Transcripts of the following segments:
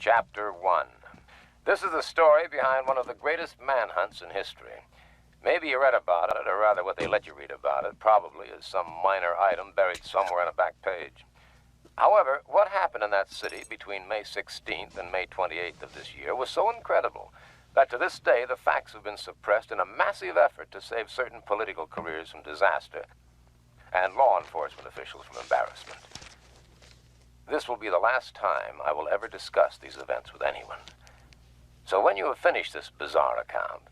Chapter 1. This is the story behind one of the greatest manhunts in history. Maybe you read about it, or rather what they let you read about it, probably as some minor item buried somewhere on a back page. However, what happened in that city between May 16th and May 28th of this year was so incredible that to this day the facts have been suppressed in a massive effort to save certain political careers from disaster and law enforcement officials from embarrassment. This will be the last time I will ever discuss these events with anyone. So when you have finished this bizarre account,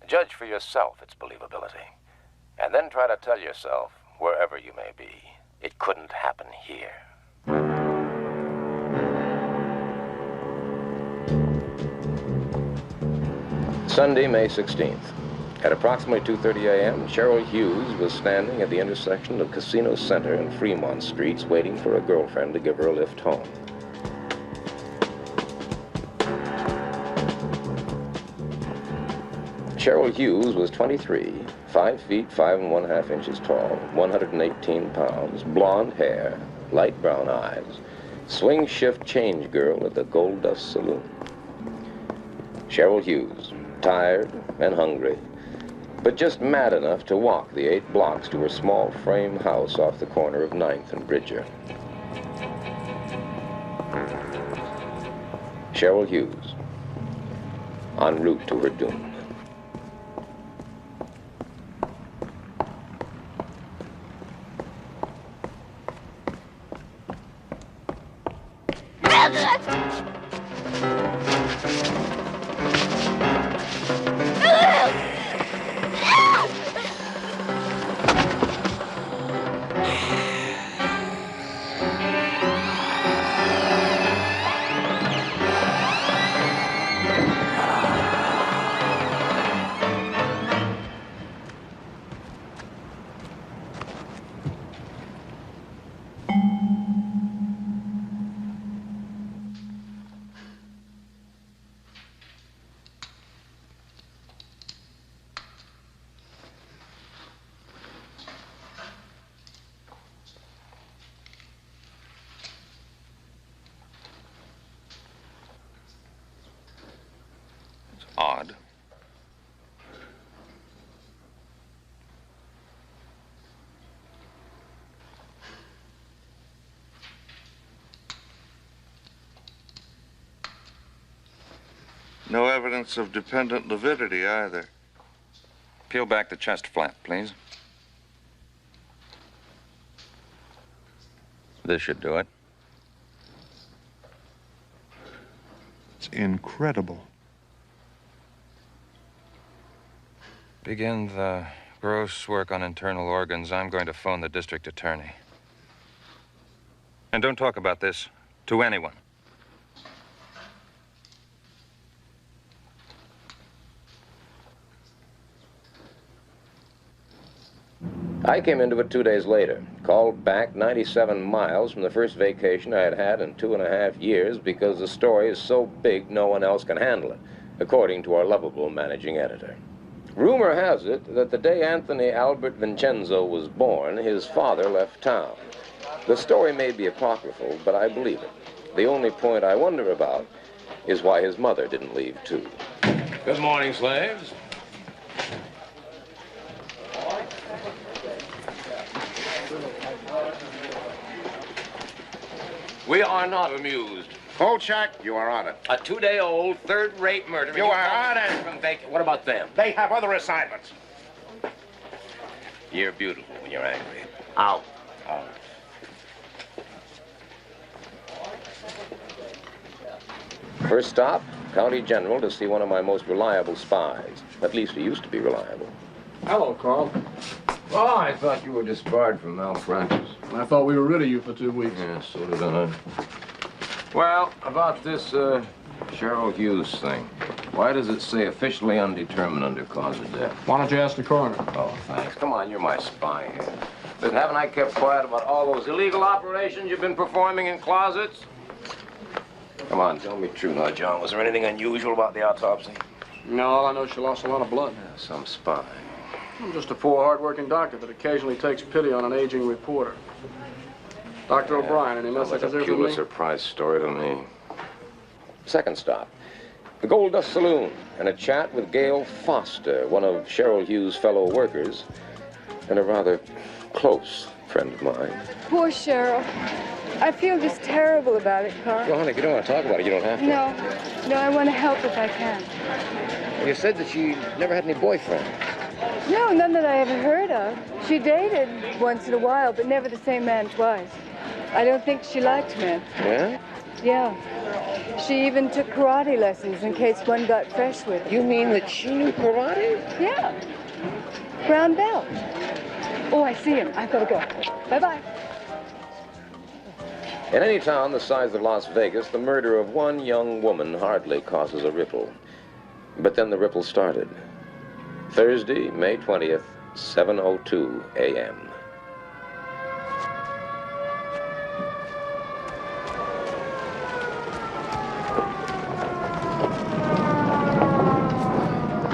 judge for yourself its believability, and then try to tell yourself, wherever you may be, it couldn't happen here. Sunday, May 16th. At approximately 2:30 a.m., Cheryl Hughes was standing at the intersection of Casino Center and Fremont Streets waiting for a girlfriend to give her a lift home. Cheryl Hughes was 23, 5 feet 5 1/2 inches tall, 118 pounds, blonde hair, light brown eyes, swing shift change girl at the Gold Dust Saloon. Cheryl Hughes, tired and hungry, but just mad enough to walk the 8 blocks to her small frame house off the corner of 9th and Bridger. Cheryl Hughes, en route to her doom. Odd. No evidence of dependent lividity either. Peel back the chest flap, please. This should do it. It's incredible. Begin the gross work on internal organs. I'm going to phone the district attorney. And don't talk about this to anyone. I came into it 2 days later, called back 97 miles from the first vacation I had had in 2.5 years because the story is so big no one else can handle it, according to our lovable managing editor. Rumor has it that the day Anthony Albert Vincenzo was born, his father left town. The story may be apocryphal, but I believe it. The only point I wonder about is why his mother didn't leave too. Good morning, slaves. We are not amused. Kolchak, you are on it. A 2-day-old, third-rate murder. You are on it. What about them? They have other assignments. You're beautiful when you're angry. Out. Out. First stop, County General to see one of my most reliable spies. At least he used to be reliable. Hello, Carl. Oh, I thought you were disbarred from malpractice. I thought we were rid of you for 2 weeks. Yeah, so did I. Well, about this, Cheryl Hughes thing. Why does it say officially undetermined under cause of death? Why don't you ask the coroner? Oh, thanks. Come on, you're my spy here. But haven't I kept quiet about all those illegal operations you've been performing in closets? Come on, tell me true now, John. Was there anything unusual about the autopsy? No, all I know is she lost a lot of blood. Yeah, some spy. I'm just a poor, hard-working doctor that occasionally takes pity on an aging reporter. Dr. O'Brien, any messages there for me? That was a surprise story to me. Second stop, the Gold Dust Saloon, and a chat with Gail Foster, one of Cheryl Hughes' fellow workers, and a rather close friend of mine. Poor Cheryl. I feel just terrible about it, Carl. Well, honey, if you don't want to talk about it, you don't have to. No, I want to help if I can. You said that she never had any boyfriends. No, none that I ever heard of. She dated once in a while, but never the same man twice. I don't think she liked men. Yeah? Yeah. She even took karate lessons in case one got fresh with her. You mean that she knew karate? Yeah. Brown belt. Oh, I see him. I've got to go. Bye-bye. In any town the size of Las Vegas, the murder of one young woman hardly causes a ripple. But then the ripple started. Thursday, May 20th, 7:02 a.m.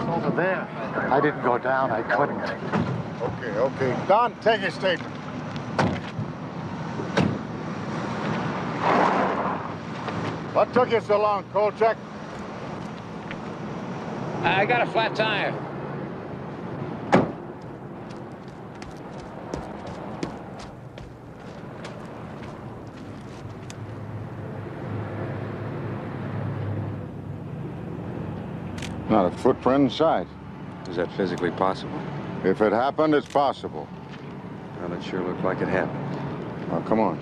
Over there. I didn't go down. I couldn't. Okay. Don, take your statement. What took you so long, Kolchak? I got a flat tire. Not a footprint in sight. Is that physically possible? If it happened, it's possible. Well, it sure looked like it happened. Now, come on.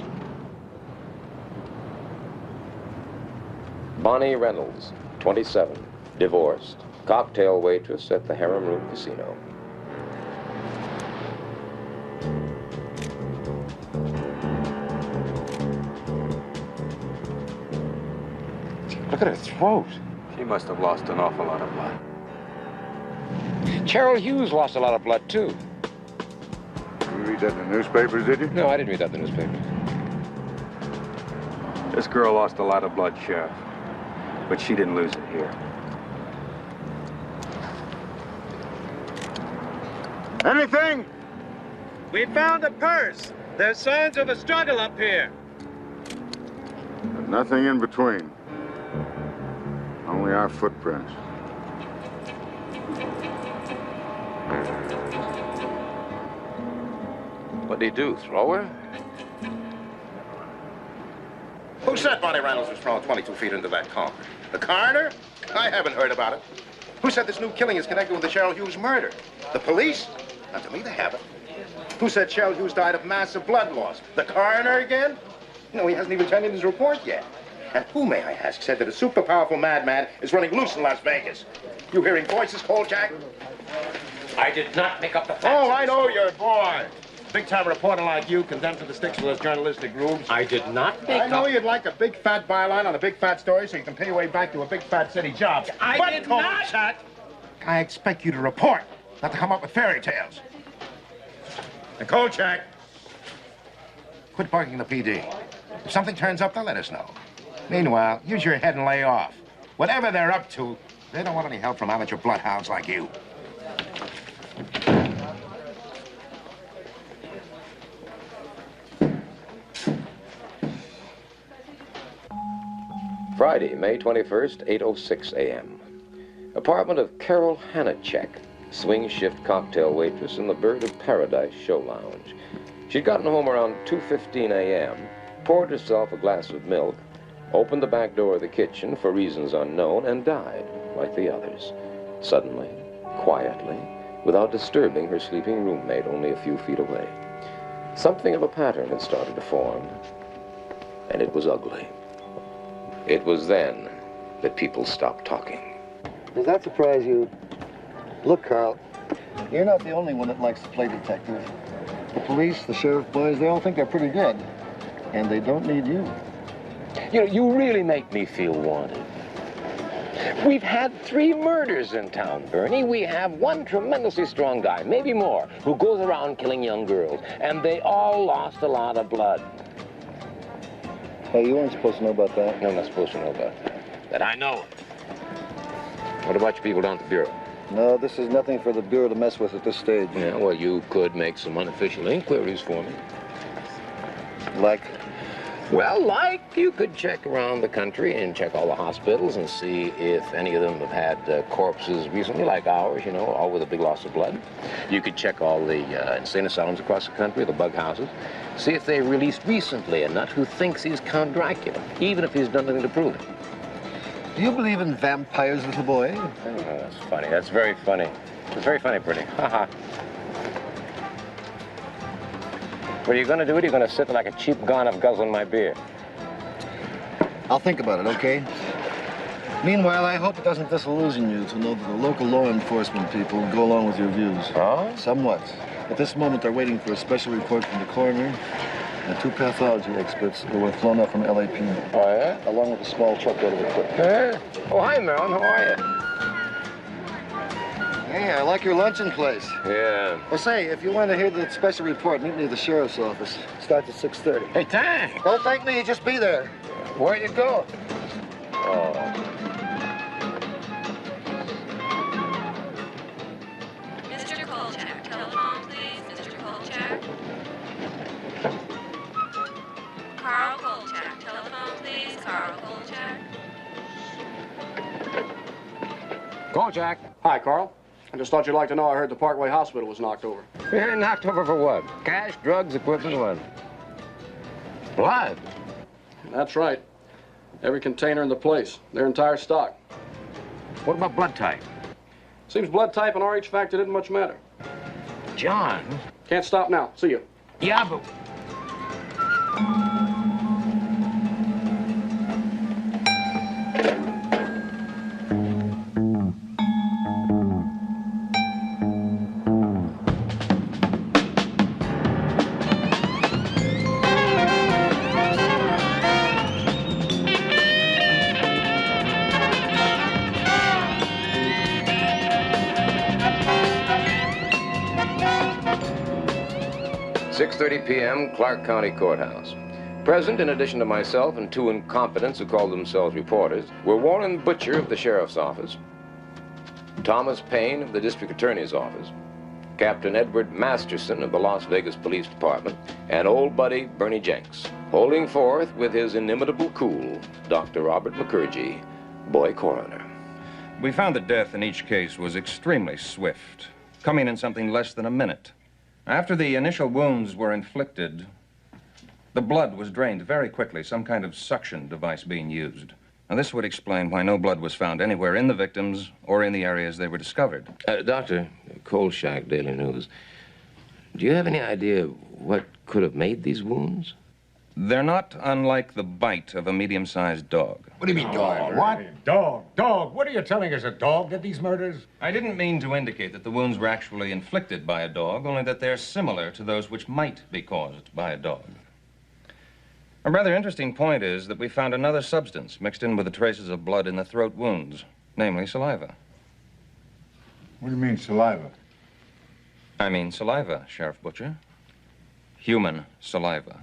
Bonnie Reynolds, 27, divorced, cocktail waitress at the Harem Room Casino. Look at her throat. She must have lost an awful lot of blood. Cheryl Hughes lost a lot of blood, too. You read that in the newspapers, did you? No, I didn't read that in the newspaper. This girl lost a lot of blood, Sheriff. But she didn't lose it here. Anything? We found a purse. There's signs of a struggle up here. But nothing in between. Only our footprints. What'd he do, throw her? Who said Bonnie Reynolds was thrown 22 feet into that car? The coroner? I haven't heard about it. Who said this new killing is connected with the Cheryl Hughes murder? The police? Not to me, they haven't. Who said Cheryl Hughes died of massive blood loss? The coroner again? No, he hasn't even turned in his report yet. And who, may I ask, said that a super powerful madman is running loose in Las Vegas? You hearing voices, Kolchak? I did not make up the facts. Oh, I know your boy. Big-time reporter like you condemned to the sticks with those journalistic grooves. I did not make I know you'd like a big fat byline on a big fat story so you can pay your way back to a big fat city job. I did not. Kolchak, I expect you to report, not to come up with fairy tales. And Kolchak, quit barking the PD. If something turns up, they'll let us know. Meanwhile, use your head and lay off. Whatever they're up to, they don't want any help from amateur bloodhounds like you. Friday, May 21st, 8:06 a.m. Apartment of Carol Hanachek, swing shift cocktail waitress in the Bird of Paradise show lounge. She'd gotten home around 2:15 a.m., poured herself a glass of milk, opened the back door of the kitchen for reasons unknown, and died like the others. Suddenly, quietly, without disturbing her sleeping roommate only a few feet away. Something of a pattern had started to form, and it was ugly. It was then that people stopped talking. Does that surprise you? Look, Carl, you're not the only one that likes to play detective. The police, the sheriff boys, they all think they're pretty good. And they don't need you. You know, you really make me feel wanted. We've had 3 murders in town, Bernie. We have one tremendously strong guy, maybe more, who goes around killing young girls. And they all lost a lot of blood. Hey, you weren't supposed to know about that. No, I'm not supposed to know about that. That I know it. What about your people down at the Bureau? No, this is nothing for the Bureau to mess with at this stage. Yeah, well, you could make some unofficial inquiries for me. Like? Well, like, you could check around the country and check all the hospitals and see if any of them have had corpses recently, like ours, you know, all with a big loss of blood. You could check all the insane asylums across the country, the bug houses, see if they released recently a nut who thinks he's Count Dracula, even if he's done nothing to prove it. Do you believe in vampires, little boy? Oh, that's funny. That's very funny. It's very funny, Bertie. Ha-ha. What are you going to do? Are you going to sit like a cheap gonoph guzzling my beer? I'll think about it, okay? Meanwhile, I hope it doesn't disillusion you to know that the local law enforcement people go along with your views. Oh? Somewhat. At this moment, they're waiting for a special report from the coroner and 2 pathology experts who were flown up from LAPD. Oh, yeah? Along with a small truckload of equipment. Yeah? Oh, hi, Marilyn. How are you? Hey, I like your luncheon place. Yeah. Well, say, if you want to hear the special report, meet me at the sheriff's office. Starts at 6:30. Hey, thanks. Don't thank me, just be there. Where you go? Oh. Mr. Kolchak, telephone, please. Mr. Kolchak. Carl Kolchak, telephone, please. Carl Kolchak. Kolchak. Hi, Carl. I just thought you'd like to know I heard the Parkway Hospital was knocked over. Yeah, knocked over for what? Cash, drugs, equipment, what? Blood? That's right. Every container in the place. Their entire stock. What about blood type? Seems blood type and RH factor didn't much matter. John? Can't stop now. See you. Yeah, but... p.m., Clark County Courthouse. Present, in addition to myself and 2 incompetents who called themselves reporters, were Warren Butcher of the Sheriff's Office, Thomas Payne of the District Attorney's Office, Captain Edward Masterson of the Las Vegas Police Department, and old buddy Bernie Jenks, holding forth with his inimitable cool, Dr. Robert McCurgy, boy coroner. We found that death in each case was extremely swift, coming in something less than a minute. After the initial wounds were inflicted, the blood was drained very quickly, some kind of suction device being used. Now, this would explain why no blood was found anywhere in the victims or in the areas they were discovered. Doctor, Kolchak, Daily News, do you have any idea what could have made these wounds? They're not unlike the bite of a medium-sized dog. What do you mean, dog? What? Dog. What are you telling us? A dog did these murders? I didn't mean to indicate that the wounds were actually inflicted by a dog, only that they're similar to those which might be caused by a dog. A rather interesting point is that we found another substance mixed in with the traces of blood in the throat wounds, namely saliva. What do you mean, saliva? I mean saliva, Sheriff Butcher. Human saliva.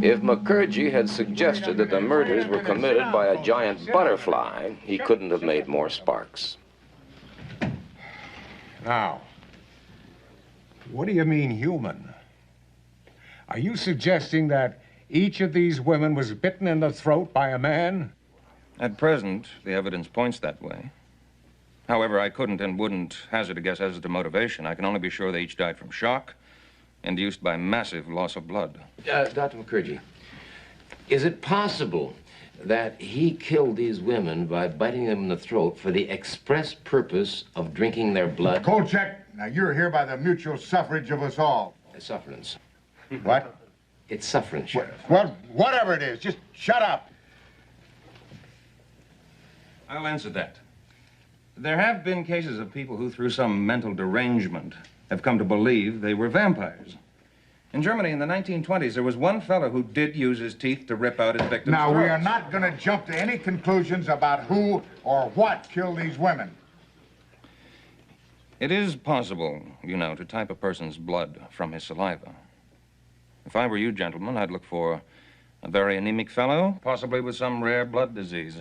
If McCurgy had suggested that the murders were committed by a giant butterfly, he couldn't have made more sparks. Now, what do you mean human? Are you suggesting that each of these women was bitten in the throat by a man? At present, the evidence points that way. However, I couldn't and wouldn't hazard a guess as to motivation. I can only be sure they each died from shock, induced by massive loss of blood. Dr. McCurgy, is it possible that he killed these women by biting them in the throat for the express purpose of drinking their blood? Kolchak, now you're here by the mutual suffrage of us all. Sufferance. What? It's sufferance, Sheriff. Well, whatever it is, just shut up. I'll answer that. There have been cases of people who, through some mental derangement, have come to believe they were vampires. In Germany in the 1920s, there was one fellow who did use his teeth to rip out his victims' Now, throats. we are not going to jump to any conclusions about who or what killed these women. It is possible, you know, to type a person's blood from his saliva. If I were you, gentlemen, I'd look for a very anemic fellow, possibly with some rare blood disease.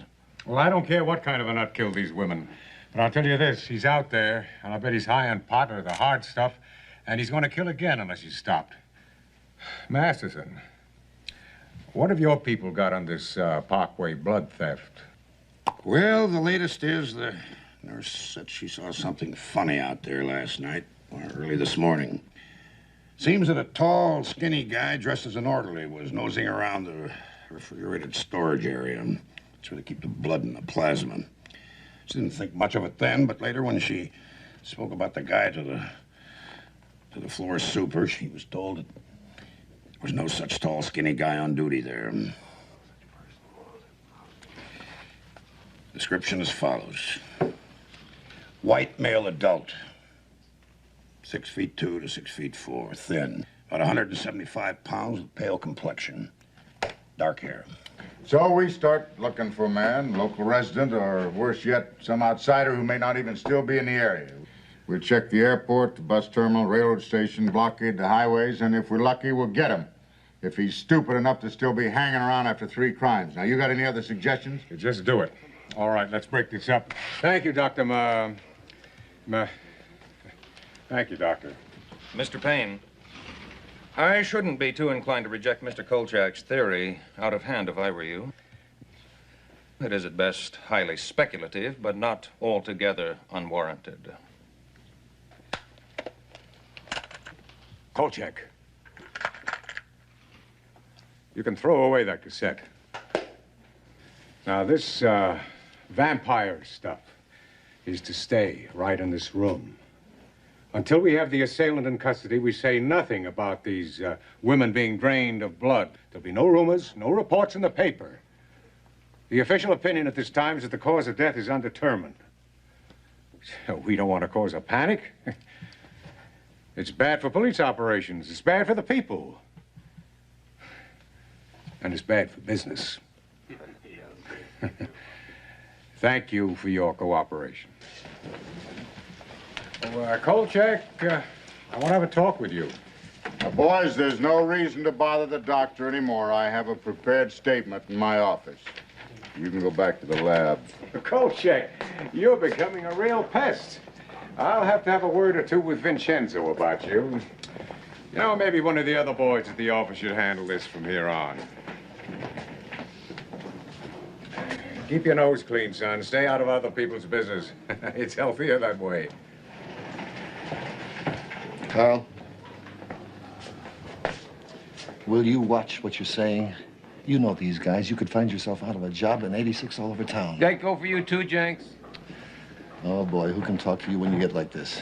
Well, I don't care what kind of a nut killed these women. But I'll tell you this, he's out there, and I bet he's high on pot or the hard stuff, and he's going to kill again unless he's stopped. Matheson, what have your people got on this Parkway blood theft? Well, the latest is the nurse said she saw something funny out there last night, or early this morning. Seems that a tall, skinny guy dressed as an orderly was nosing around the refrigerated storage area. That's where they keep the blood and the plasma. She didn't think much of it then, but later when she spoke about the guy to the floor super, she was told that there was no such tall, skinny guy on duty there. Description as follows. White male adult, 6'2" to 6'4", thin, about 175 pounds, with pale complexion, dark hair. So we start looking for a man, local resident, or worse yet, some outsider who may not even still be in the area. We'll check the airport, the bus terminal, railroad station, blockade the highways, and if we're lucky, we'll get him. If he's stupid enough to still be hanging around after 3 crimes. Now, you got any other suggestions? Just do it. All right, let's break this up. Thank you, Dr. Thank you, Doctor. Mr. Payne, I shouldn't be too inclined to reject Mr. Kolchak's theory out of hand if I were you. It is at best highly speculative, but not altogether unwarranted. Kolchak, you can throw away that cassette. Now, this vampire stuff is to stay right in this room. Until we have the assailant in custody, we say nothing about these women being drained of blood. There'll be no rumors, no reports in the paper. The official opinion at this time is that the cause of death is undetermined. We don't want to cause a panic. It's bad for police operations. It's bad for the people. And it's bad for business. Thank you for your cooperation. Well, Kolchak, I want to have a talk with you. Now, boys, there's no reason to bother the doctor anymore. I have a prepared statement in my office. You can go back to the lab. Kolchak, you're becoming a real pest. I'll have to have a word or two with Vincenzo about you. You know, maybe one of the other boys at the office should handle this from here on. Keep your nose clean, son. Stay out of other people's business. It's healthier that way. Carl, will you watch what you're saying? You know these guys. You could find yourself out of a job in 86 all over town. That go for you too, Jenks? Oh, boy, who can talk to you when you get like this?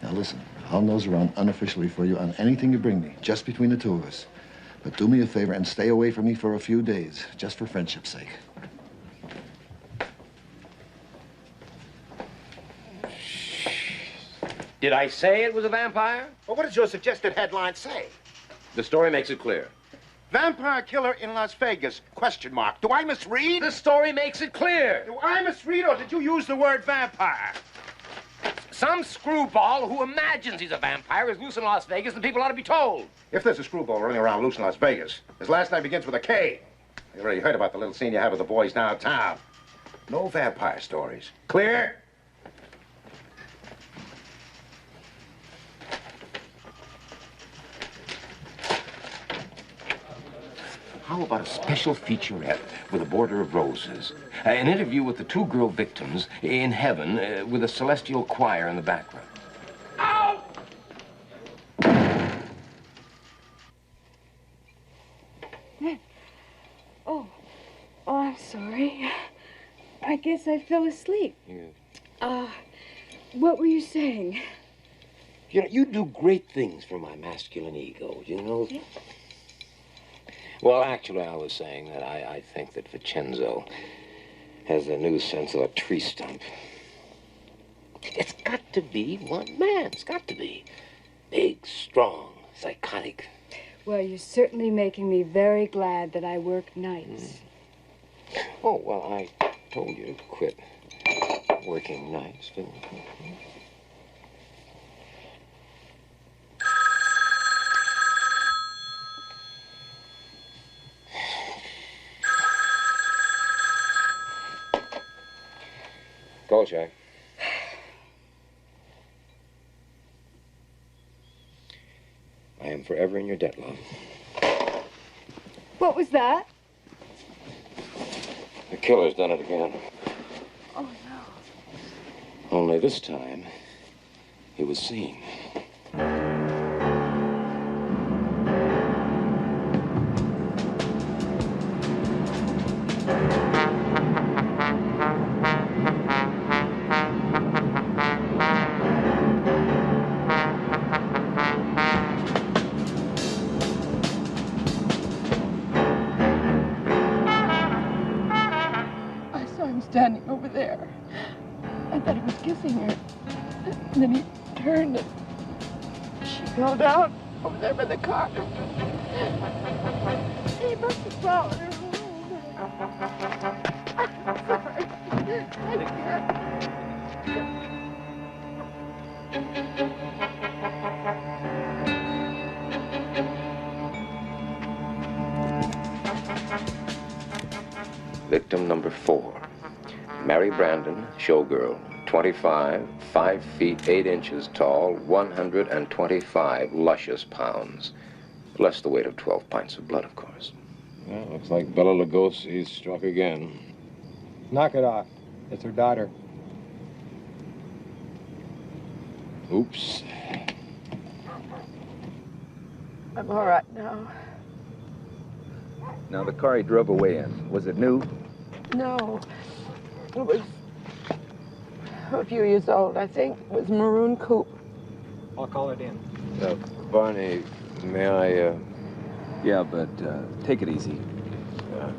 Now, listen, I'll nose around unofficially for you on anything you bring me, just between the two of us. But do me a favor and stay away from me for a few days, just for friendship's sake. Did I say it was a vampire? Well, what does your suggested headline say? The story makes it clear. Vampire killer in Las Vegas, question mark. Do I misread? The story makes it clear. Do I misread, or did you use the word vampire? Some screwball who imagines he's a vampire is loose in Las Vegas, and people ought to be told. If there's a screwball running around loose in Las Vegas, his last name begins with a K. You already heard about the little scene you have with the boys downtown. No vampire stories. Clear? How about a special featurette with a border of roses? An interview with the 2 girl victims in heaven with a celestial choir in the background. Ow! Oh, I'm sorry. I guess I fell asleep. What were you saying? You know, you do great things for my masculine ego, you know? Yeah. Well, actually, I was saying that I think that Vincenzo has a new sense of a tree stump. It's got to be one man. It's got to be. Big, strong, psychotic. Well, you're certainly making me very glad that I work nights. Oh, well, I told you to quit working nights, didn't I? Kolchak. forever in your debt, love. What was that? The killer's done it again. Oh, no. Only this time, he was seen. Standing over there. I thought he was kissing her. And then he turned and she fell down over there by the car. He must have followed her home. I'm sorry. I can't. Victim number 4. Mary Brandon, showgirl, 25, 5 feet 8 inches tall, 125 luscious pounds. Less the weight of 12 pints of blood, of course. Well, looks like Bela Lugosi's struck again. Knock it off. It's her daughter. Oops. I'm all right now. Now, the car he drove away in, was it new? No. It was a few years old, I think. It was a maroon coupe. I'll call it in. Barney, may I, Yeah, but take it easy.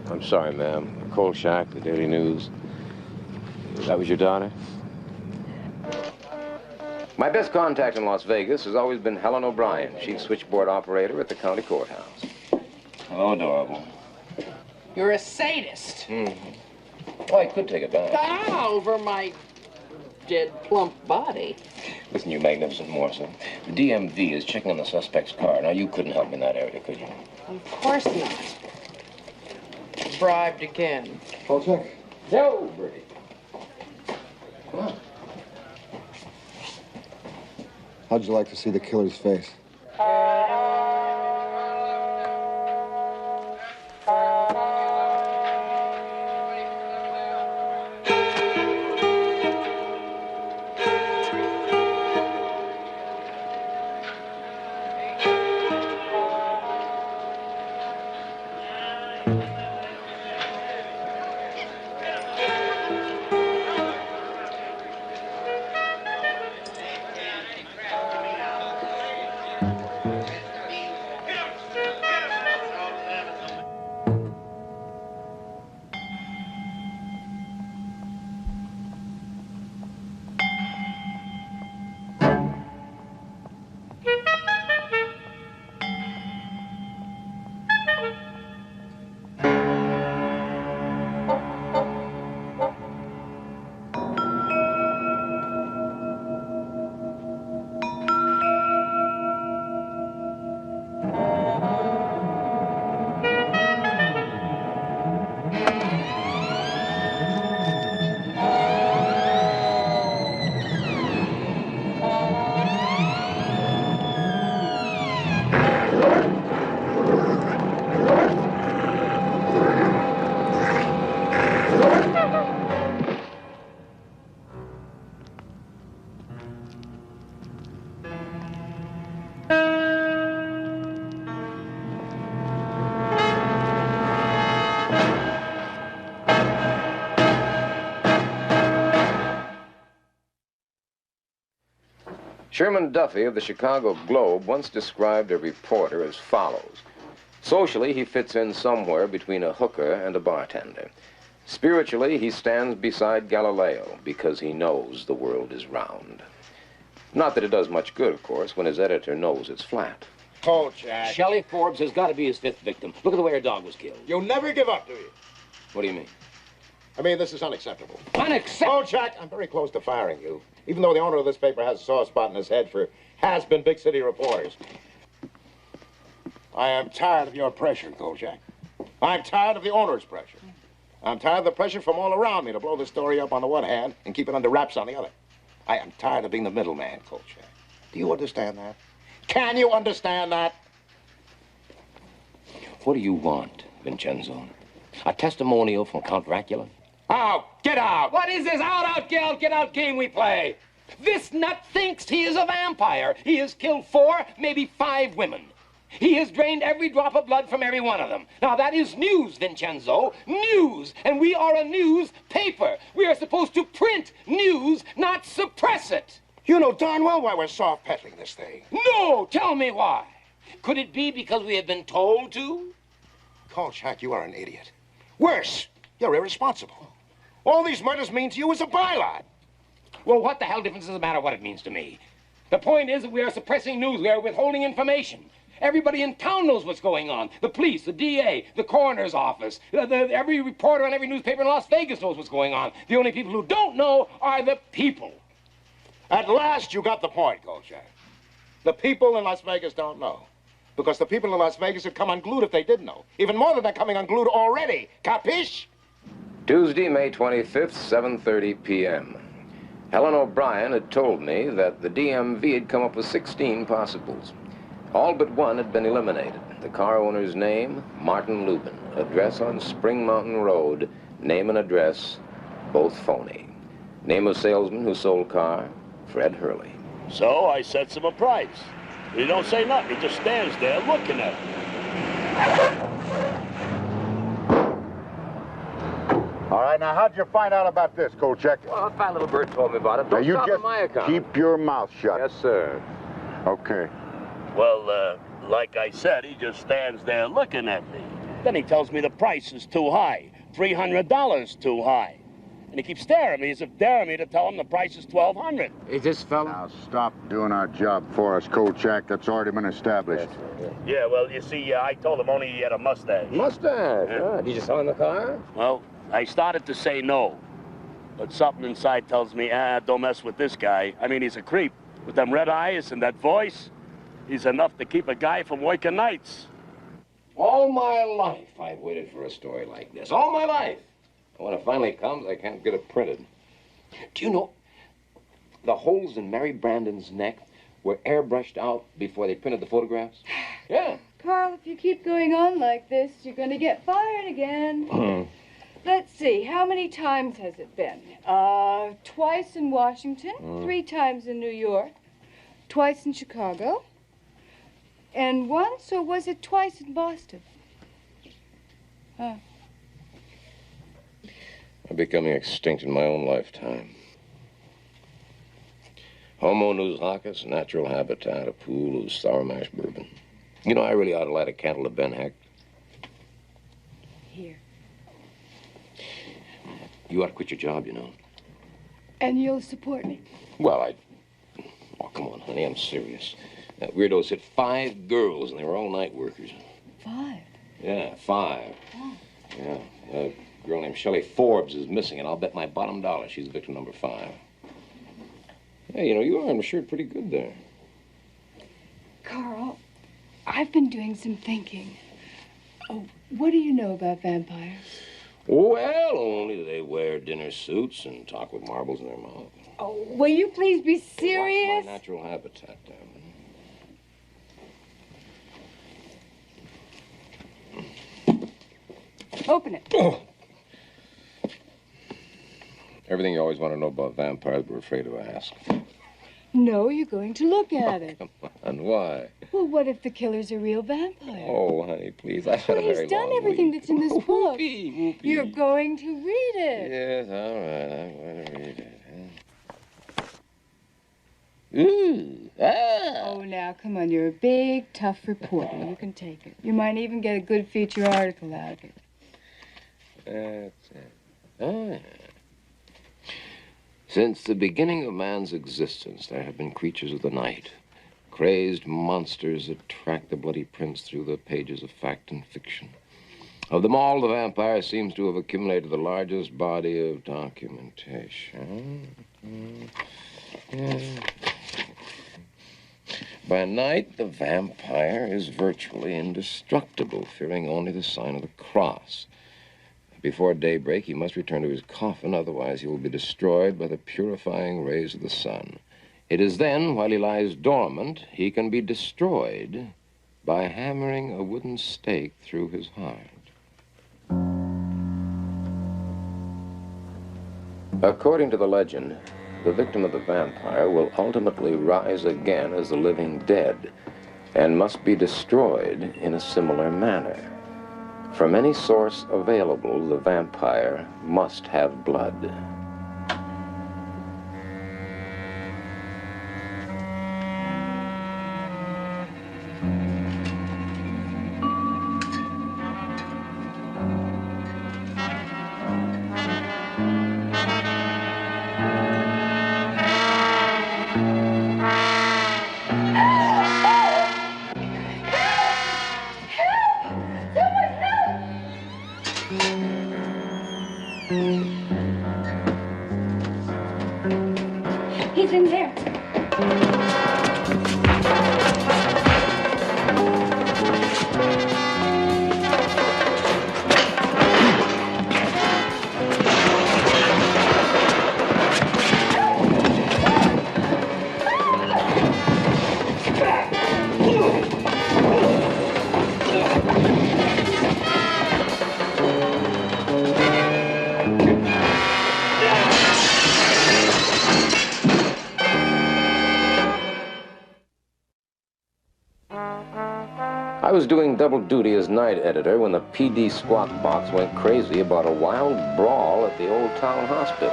I'm sorry, ma'am. Kolchak, the Daily News. That was your daughter? My best contact in Las Vegas has always been Helen O'Brien, chief switchboard operator at the county courthouse. Oh, adorable. You're a sadist. Oh, I could take a bath. Ah, over my dead, plump body. Listen, you magnificent Morrison. The DMV is checking on the suspect's car. Now, you couldn't help me in that area, could you? Of course not. Bribed again. Kolchak? No, Bertie. Come on. How'd you like to see the killer's face? Sherman Duffy of the Chicago Globe once described a reporter as follows. Socially, he fits in somewhere between a hooker and a bartender. Spiritually, he stands beside Galileo because he knows the world is round. Not that it does much good, of course, when his editor knows it's flat. Kolchak. Shelley Forbes has got to be his 5th victim. Look at the way her dog was killed. You'll never give up, do you? What do you mean? I mean, this is unacceptable. Unacceptable? Kolchak, I'm very close to firing you, even though the owner of this paper has a soft spot in his head for has-been big city reporters. I am tired of your pressure, Kolchak. I'm tired of the owner's pressure. I'm tired of the pressure from all around me to blow the story up on the one hand and keep it under wraps on the other. I am tired of being the middleman, Kolchak. Do you understand that? Can you understand that? What do you want, Vincenzo? A testimonial from Count Dracula? Out! Get out! What is this out, get out game we play? This nut thinks he is a vampire. He has killed 4, maybe 5 women. He has drained every drop of blood from every one of them. Now, that is news, Vincenzo. News. And we are a newspaper. We are supposed to print news, not suppress it. You know darn well why we're soft peddling this thing. No! Tell me why. Could it be because we have been told to? Kolchak, you are an idiot. Worse, you're irresponsible. All these murders mean to you is a byline. Well, what the hell difference does it matter what it means to me? The point is that we are suppressing news. We are withholding information. Everybody in town knows what's going on. The police, the DA, the coroner's office. Every reporter on every newspaper in Las Vegas knows what's going on. The only people who don't know are the people. At last, you got the point, Kolchak. The people in Las Vegas don't know. Because the people in Las Vegas would come unglued if they did know. Even more than they're coming unglued already. Capiche? Tuesday, May 25th, 7:30 p.m. Helen O'Brien had told me that the DMV had come up with 16 possibles. All but one had been eliminated. The car owner's name, Martin Lubin. Address on Spring Mountain Road. Name and address, both phony. Name of salesman who sold car, Fred Hurley. So I sets him a price. He don't say nothing. He just stands there looking at me. All right, now, how'd you find out about this, Kolchak? Well, a fat little bird told me about it. Now, Don't you stop just on my account. keep your mouth shut. Yes, sir. Okay. Well, like I said, he just stands there looking at me. Then he tells me the price is too high. $300 too high. And he keeps staring at me as if daring me to tell him the price is $1,200. Is this fella? Now, stop doing our job for us, Kolchak. That's already been established. Yeah, well, you see, I told him only he had a mustache. Mustache? Yeah. Ah, did you sell him the car? Well, I started to say no. But something inside tells me, don't mess with this guy. I mean, he's a creep. With them red eyes and that voice, he's enough to keep a guy from working nights. All my life, I've waited for a story like this. All my life. And when it finally comes, I can't get it printed. Do you know, the holes in Mary Brandon's neck were airbrushed out before they printed the photographs? Yeah. Carl, if you keep going on like this, you're going to get fired again. Let's see, how many times has it been? Twice in Washington, 3 times in New York, twice in Chicago, and once, or was it twice in Boston? Huh. I'm becoming extinct in my own lifetime. Homo nous lacus, natural habitat, a pool of sour mash bourbon. You know, I really ought to light a candle to Ben Heck. Here. You ought to quit your job, you know. And you'll support me? Well, Oh, come on, honey, I'm serious. That weirdo's hit 5 girls, and they were all night workers. 5? Yeah, 5. Oh. Yeah, a girl named Shelley Forbes is missing, and I'll bet my bottom dollar she's victim number 5. Hey, you know, you ironed a shirt pretty good there. Carl, I've been doing some thinking. Oh, what do you know about vampires? Well, only they wear dinner suits and talk with marbles in their mouth. Oh, will you please be serious? Watch my natural habitat, damn it. Open it. Oh. Everything you always want to know about vampires, but we're afraid to ask. No, you're going to look at it. Come on, why? Well, what if the killer's a real vampire? Oh, honey, please. I've had a very He's done long everything week. that's in this book. Whoopee. You're going to read it. Yes, all right. I'm going to read it. Ooh. Ah. Oh, now, come on. You're a big, tough reporter. You can take it. You might even get a good feature article out of it. That's it. Ah. Since the beginning of man's existence, there have been creatures of the night, crazed monsters that track the bloody prints through the pages of fact and fiction. Of them all, the vampire seems to have accumulated the largest body of documentation. By night, the vampire is virtually indestructible, fearing only the sign of the cross. Before daybreak, he must return to his coffin, otherwise he will be destroyed by the purifying rays of the sun. It is then, while he lies dormant, he can be destroyed by hammering a wooden stake through his heart. According to the legend, the victim of the vampire will ultimately rise again as the living dead and must be destroyed in a similar manner. From any source available, the vampire must have blood. He's in there. I was doing double duty as night editor when the PD squawk box went crazy about a wild brawl at the Old Town Hospital.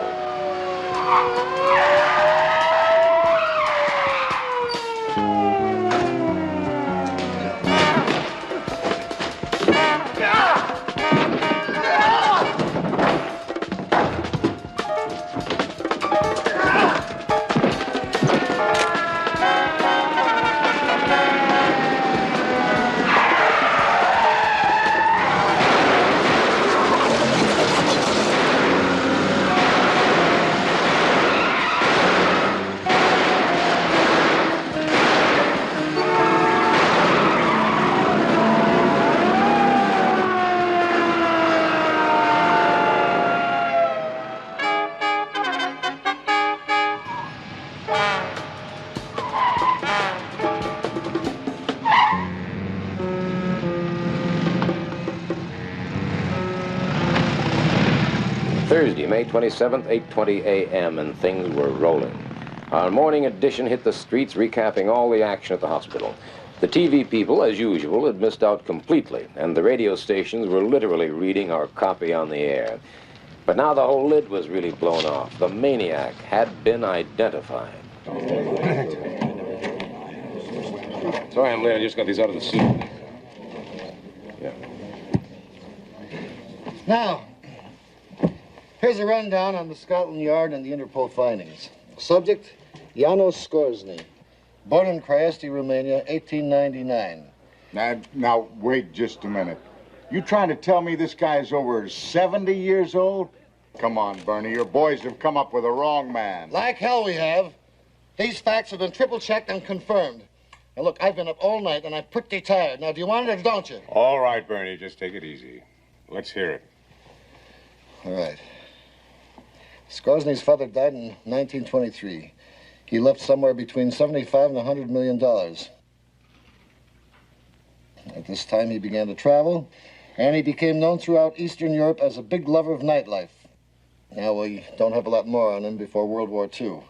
Thursday, May 27th, 8:20 a.m., and things were rolling. Our morning edition hit the streets, recapping all the action at the hospital. The TV people, as usual, had missed out completely, and the radio stations were literally reading our copy on the air. But now the whole lid was really blown off. The maniac had been identified. Sorry I'm late. I just got these out of the suit. Yeah. Now, here's a rundown on the Scotland Yard and the Interpol findings. Subject, Janos Skorzny. Born in Craiesti, Romania, 1899. Now, wait just a minute. You trying to tell me this guy's over 70 years old? Come on, Bernie, your boys have come up with a wrong man. Like hell we have. These facts have been triple-checked and confirmed. Now, look, I've been up all night, and I'm pretty tired. Now, do you want it or don't you? All right, Bernie, just take it easy. Let's hear it. All right. Skorzny's father died in 1923. He left somewhere between $75 and $100 million. At this time, he began to travel, and he became known throughout Eastern Europe as a big lover of nightlife. Now, we don't have a lot more on him before World War II.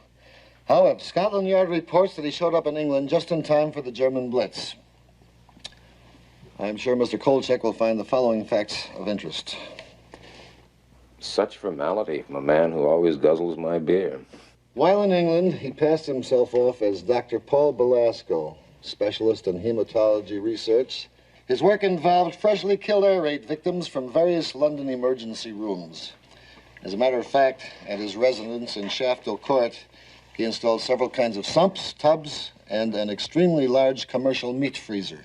However, Scotland Yard reports that he showed up in England just in time for the German Blitz. I'm sure Mr. Kolchak will find the following facts of interest. Such formality from a man who always guzzles my beer. While in England, he passed himself off as Dr. Paul Belasco, specialist in hematology research. His work involved freshly killed air raid victims from various London emergency rooms. As a matter of fact, at his residence in Shafto Court, he installed several kinds of sumps, tubs, and an extremely large commercial meat freezer.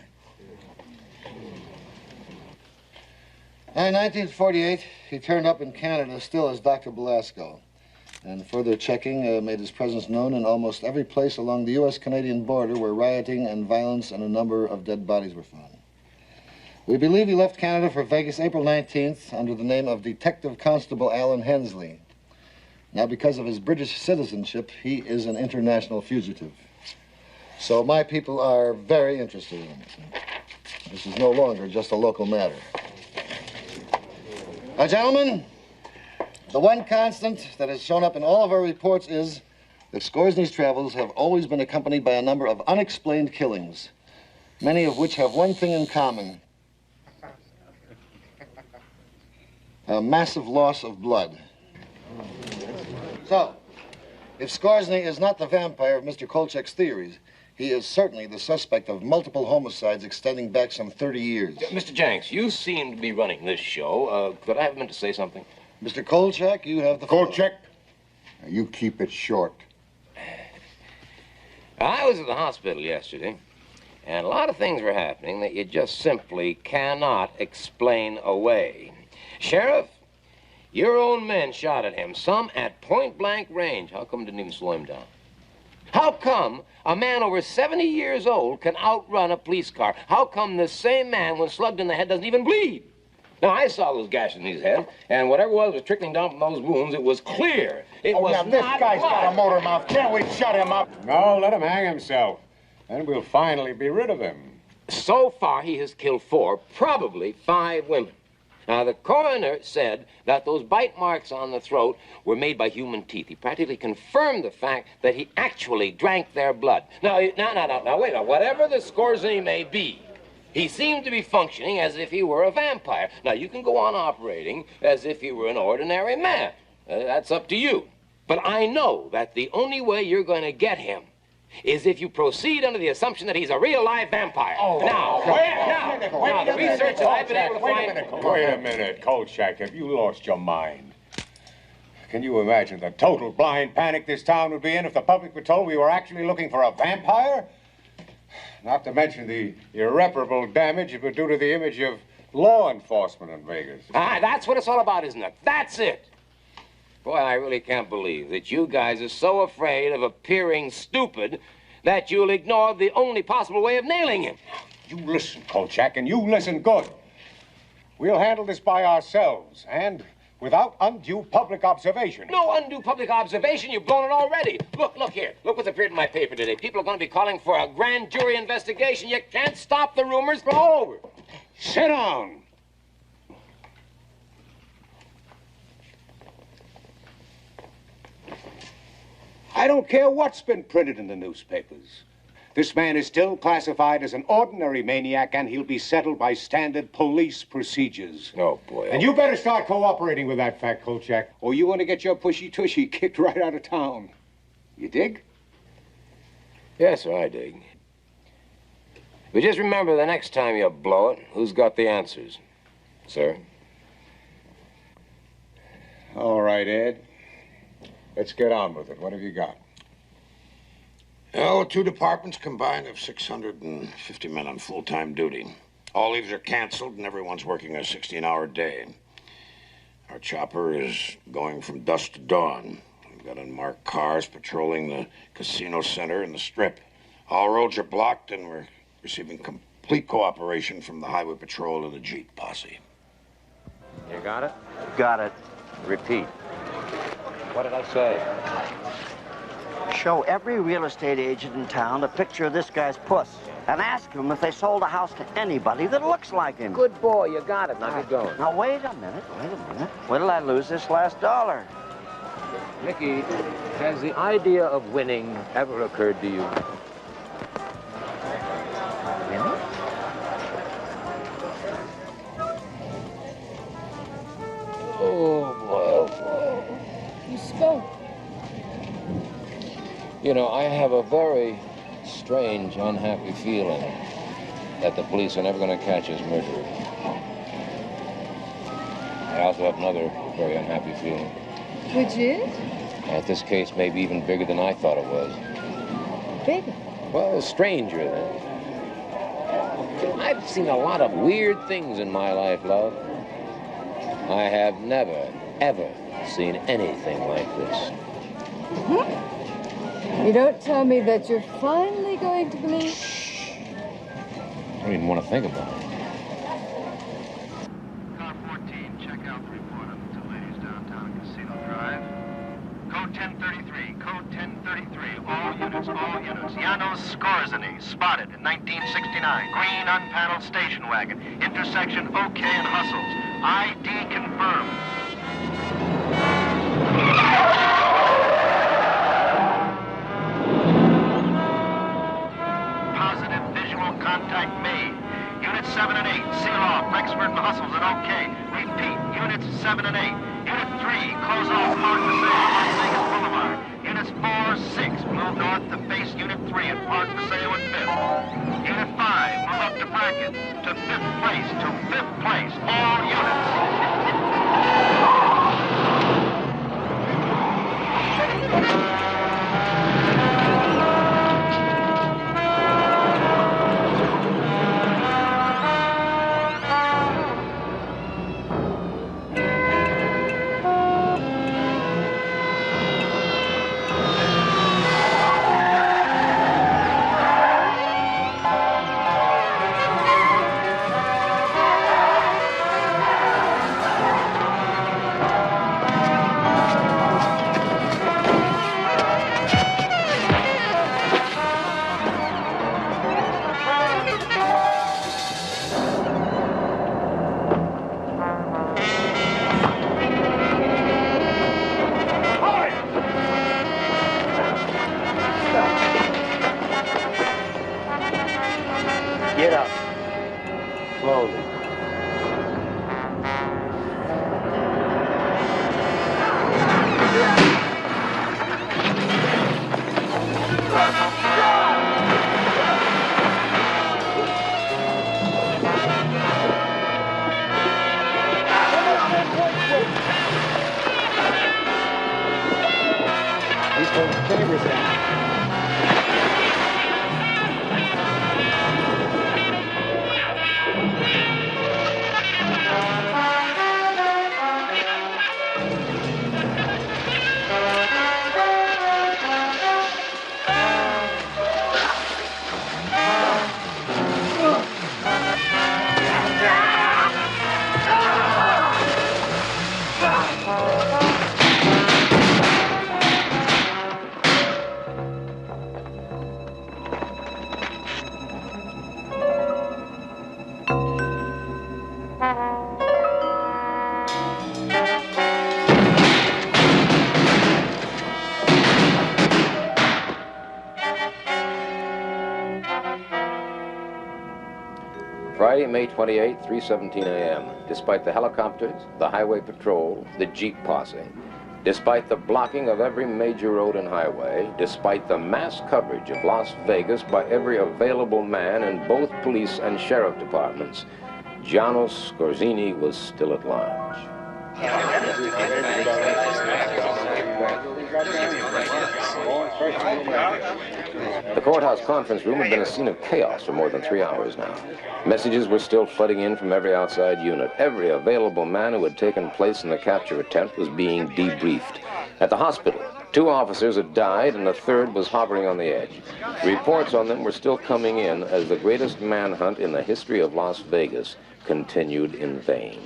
In 1948, he turned up in Canada still as Dr. Belasco, and further checking made his presence known in almost every place along the U.S.-Canadian border where rioting and violence and a number of dead bodies were found. We believe he left Canada for Vegas April 19th under the name of Detective Constable Alan Hensley. Now, because of his British citizenship, he is an international fugitive. So my people are very interested in him. This is no longer just a local matter. Now, gentlemen, the one constant that has shown up in all of our reports is that Scoresney's travels have always been accompanied by a number of unexplained killings, many of which have one thing in common: a massive loss of blood. So, if Scoresney is not the vampire of Mr. Kolchak's theories, he is certainly the suspect of multiple homicides extending back some 30 years. Mr. Jenks, you seem to be running this show. Could I have a minute to say something? Mr. Kolchak, you have the Kolchak, you keep it short. I was at the hospital yesterday, and a lot of things were happening that you just simply cannot explain away. Sheriff, your own men shot at him, some at point-blank range. How come it didn't even slow him down? How come a man over 70 years old can outrun a police car? How come the same man, when slugged in the head, doesn't even bleed? Now, I saw those gashes in his head, and whatever was trickling down from those wounds, it was clear. It was now, this not guy's blood. got a motor mouth. Can't we shut him up? No, let him hang himself. Then we'll finally be rid of him. So far, he has killed 4, probably 5 women. Now, the coroner said that those bite marks on the throat were made by human teeth. He practically confirmed the fact that he actually drank their blood. Now, wait, now, whatever the Scoresney may be, he seemed to be functioning as if he were a vampire. Now, you can go on operating as if he were an ordinary man. That's up to you. But I know that the only way you're going to get him is if you proceed under the assumption that he's a real live vampire. Now, the research that I've been able to find... Wait a minute, Kolchak, have you lost your mind? Can you imagine the total blind panic this town would be in if the public were told we were actually looking for a vampire? Not to mention the irreparable damage it would do to the image of law enforcement in Vegas. That's what it's all about, isn't it? That's it. Boy, I really can't believe that you guys are so afraid of appearing stupid that you'll ignore the only possible way of nailing him. You listen, Kolchak, and you listen good. We'll handle this by ourselves, and without undue public observation. No undue public observation. You've blown it already. Look here. Look what's appeared in my paper today. People are going to be calling for a grand jury investigation. You can't stop the rumors from all over. Sit down. I don't care what's been printed in the newspapers. This man is still classified as an ordinary maniac, and he'll be settled by standard police procedures. Oh, boy. And you better start cooperating with that fact, Kolchak, or you want to get your pushy-tushy kicked right out of town. You dig? Yes, sir, I dig. But just remember, the next time you blow it, who's got the answers, sir? All right, Ed. Let's get on with it. What have you got? Well, 2 departments combined have 650 men on full-time duty. All leaves are canceled, and everyone's working a 16-hour day. Our chopper is going from dusk to dawn. We've got unmarked cars patrolling the casino center and the strip. All roads are blocked, and we're receiving complete cooperation from the highway patrol and the Jeep posse. You got it? Got it. Repeat. What did I say? Show every real estate agent in town a picture of this guy's puss and ask them if they sold a house to anybody that looks like him. Good boy, you got it. Now get going. Now, wait a minute. When did I lose this last dollar? Mickey, has the idea of winning ever occurred to you? Oh, boy. You spoke. You know, I have a very strange, unhappy feeling that the police are never going to catch his murderer. I also have another very unhappy feeling. Which is? That this case may be even bigger than I thought it was. Bigger? Well, stranger than. I've seen a lot of weird things in my life, love. I have never, ever seen anything like this. You don't tell me that you're finally going to believe? I don't even want to think about it. Car 14, check out the report on the 2 ladies downtown Casino Drive. Code 1033, code 1033. All units units, all units. Janos Skorzeny, spotted in 1969. Green unpaneled station wagon. Intersection OK and Hustles. ID confirmed. Positive visual contact made. Units 7 and 8, seal off. Rexford and Hustles and OK. Repeat, units 7 and 8. Unit 3, close off Park Paseo, Las Vegas Boulevard. Units 4, 6, move north to face Unit 3 at Park Paseo and 5th. Unit 5, move up to Bracken, to 5th place, all units. Get up. Slowly. He's holding fingers down. Friday, May 28, 3:17 a.m. Despite the helicopters, the highway patrol, the Jeep posse, despite the blocking of every major road and highway, despite the mass coverage of Las Vegas by every available man in both police and sheriff departments, Janos Skorzeny was still at large. The courthouse conference room had been a scene of chaos for more than 3 hours now. Messages were still flooding in from every outside unit. Every available man who had taken place in the capture attempt was being debriefed. At the hospital, 2 officers had died and a third was hovering on the edge. Reports on them were still coming in as the greatest manhunt in the history of Las Vegas continued in vain.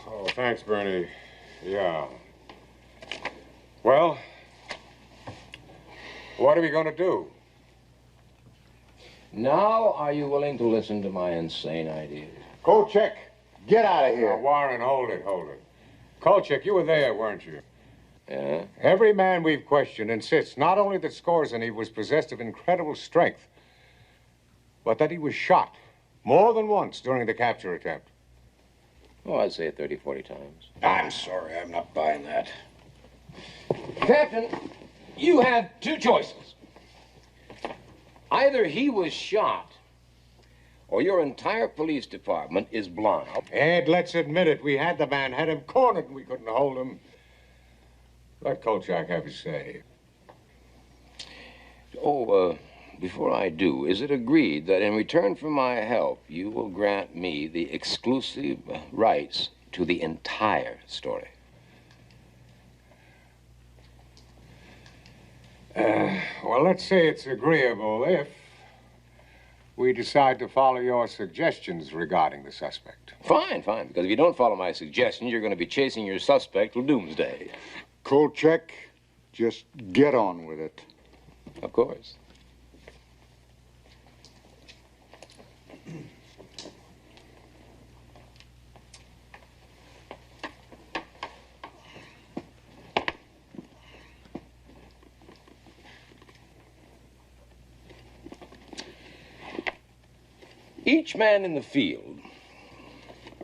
Oh, thanks, Bernie. Yeah. Well, what are we going to do? Now, are you willing to listen to my insane ideas? Kolchak, get out of here. Now, Warren, hold it. Kolchak, you were there, weren't you? Yeah? Every man we've questioned insists not only that Skorzeny was possessed of incredible strength, but that he was shot more than once during the capture attempt. Oh, I'd say it 30, 40 times. I'm sorry, I'm not buying that. Captain, you have 2 choices. Either he was shot, or your entire police department is blind. Ed, let's admit it. We had the man, had him cornered, and we couldn't hold him. Let Kolchak have his say. Before I do, is it agreed that in return for my help, you will grant me the exclusive rights to the entire story? Well, let's say it's agreeable if we decide to follow your suggestions regarding the suspect. Fine, fine, because if you don't follow my suggestions, you're going to be chasing your suspect till doomsday. Kolchak, just get on with it. Of course. Each man in the field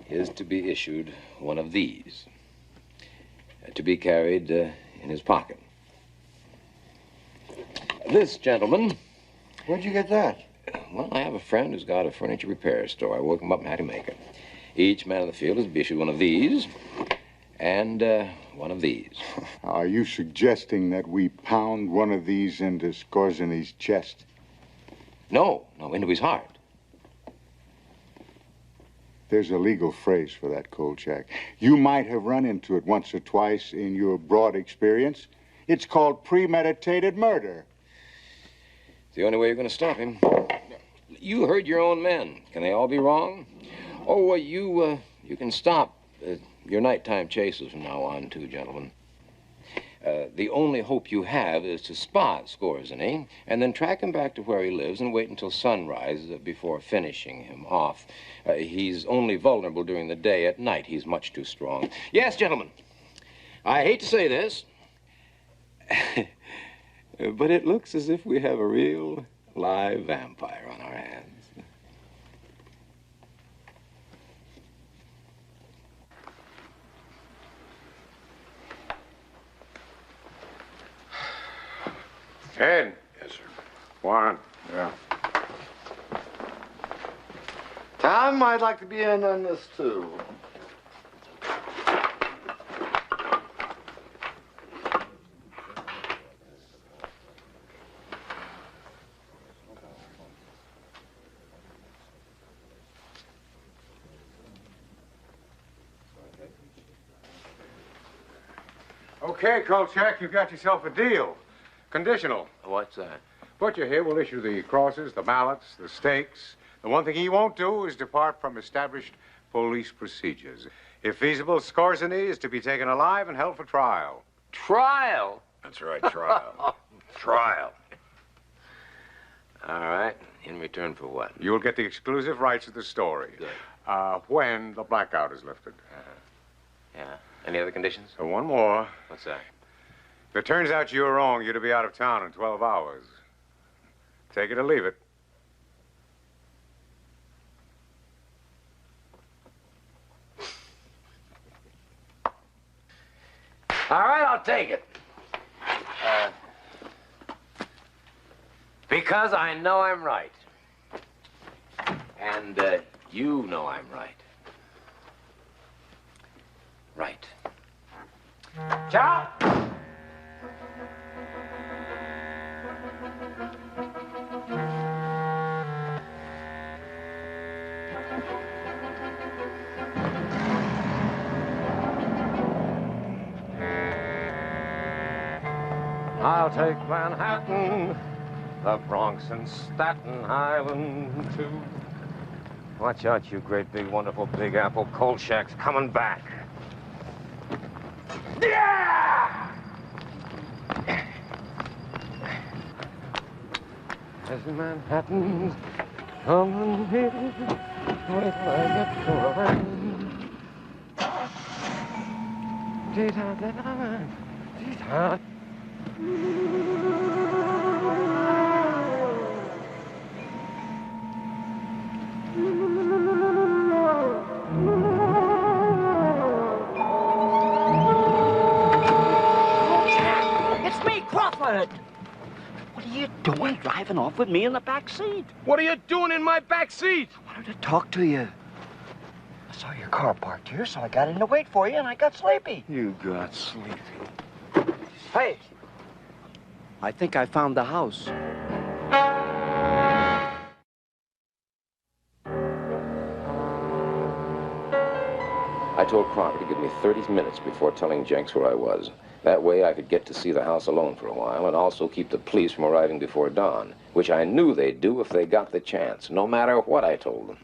is to be issued one of these, to be carried in his pocket. This gentleman... Where'd you get that? Well, I have a friend who's got a furniture repair store. I woke him up and had him make it. Each man in the field is to be issued one of these and one of these. Are you suggesting that we pound one of these into Skorzeny's chest? No, into his heart. There's a legal phrase for that, Kolchak. You might have run into it once or twice in your broad experience. It's called premeditated murder. It's the only way you're going to stop him. You heard your own men. Can they all be wrong? Oh, you can stop your nighttime chases from now on, too, gentlemen. The only hope you have is to spot Skorzeny and then track him back to where he lives and wait until sunrise before finishing him off. He's only vulnerable during the day. At night, he's much too strong. Yes, gentlemen, I hate to say this, but it looks as if we have a real live vampire on our hands. Ed. Yes, sir. Warren. Yeah. Tom, I'd like to be in on this, too. Okay, Kolchak, you've got yourself a deal. Conditional. What's that? Butcher here will issue the crosses, the mallets, the stakes. The one thing he won't do is depart from established police procedures. If feasible, Skorzeny is to be taken alive and held for trial. Trial? That's right, trial. Trial. All right. In return for what? You'll get the exclusive rights of the story. Good. When the blackout is lifted. Yeah. Any other conditions? One more. What's that? If it turns out you were wrong, you're to be out of town in 12 hours. Take it or leave it. All right, I'll take it. Because I know I'm right. And you know I'm right. Right. Ciao! I'll take Manhattan, the Bronx and Staten Island, too. Watch out, you great, big, wonderful Big Apple. Kolchak's coming back. Yeah! There's Manhattan's coming here. Wait till I get to a rain. It's me, Crawford. What are you doing driving off with me in the back seat? What are you doing in my back seat? I wanted to talk to you. I saw your car parked here, so I got in to wait for you, and I got sleepy. You got sleepy. Hey, I think I found the house. I told Crocker to give me 30 minutes before telling Jenks where I was. That way I could get to see the house alone for a while and also keep the police from arriving before dawn. which I knew they'd do if they got the chance, no matter what I told them.